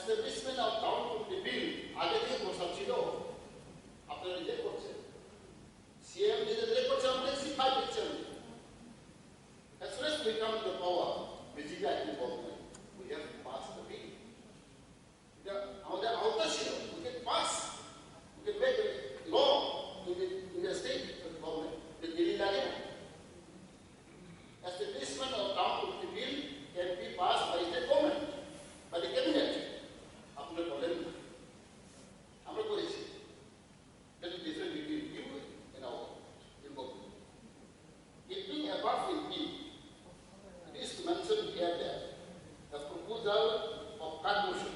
establishment of town committee bill আগে থেকে প্রস্তাব ছিল আপনারা রিজেক্ট করছেন সিএম নিজে রিজেক্ট করছে আমাদের সিফাই দিচ্ছেন as soon as we come to the power BJP active government we have to pass the bill এটা আমাদের আওতা ছিল we can pass we can make a law in the state government the bill লাগে না establishment of town committee bill can be passed by the government by the cabinet আপনারা বলেন না আমরা করেছি that is different between you and our government it being above in bill it is mentioned here that the proposal of cut motion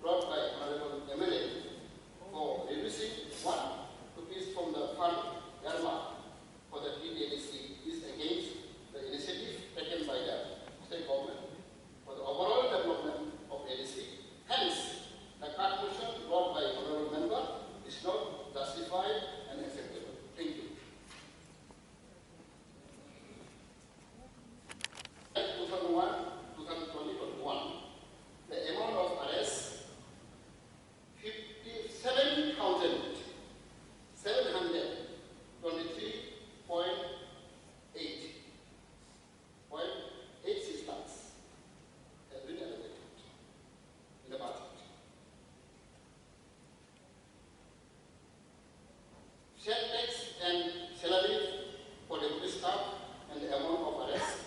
brought by Honorable MLA for reducing 1 rupees from the fund earmarked for the PDAC is against the initiative taken by the state government for the overall development of ADC. Hence, the cut motion brought by honorable member is not justified and acceptable. Thank you. 2001, the amount of arrest 57,723.86 lakhs has been allocated in the budget. Share tax and salary for deputy staff and the amount of arrest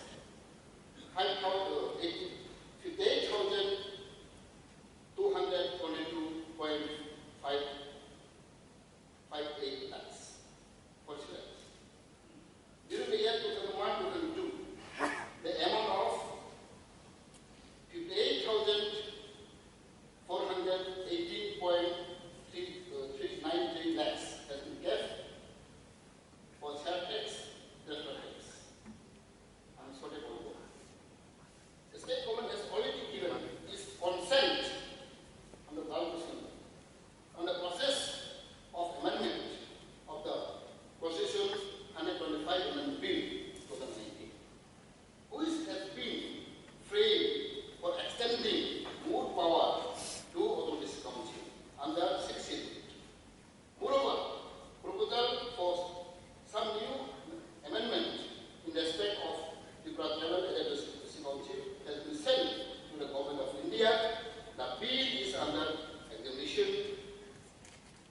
58,222.58 lakhs for students. During the year 2001-2002, the amount of 58,418.393 lakhs has been kept for share tax, transfer tax. I'm sorry for that. The state government has already given its consent on the process of amendment of the Constitution 125 Amendment Bill 2019, which has been framed for extending more power to Autonomous Council under 16. Moreover, proposal for some new amendment in respect of the Tribal Adequacy Council has been sent to the Government of India. The bill is under examination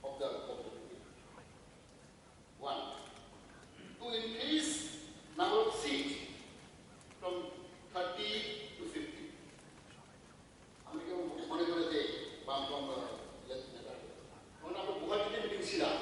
of the Government of India. 1. To increase number of seats from 30 to 50. আমি কেউ মনে করে যে বামফ্রন্ট আমরা গুয়াহাটিতে meeting ছিলাম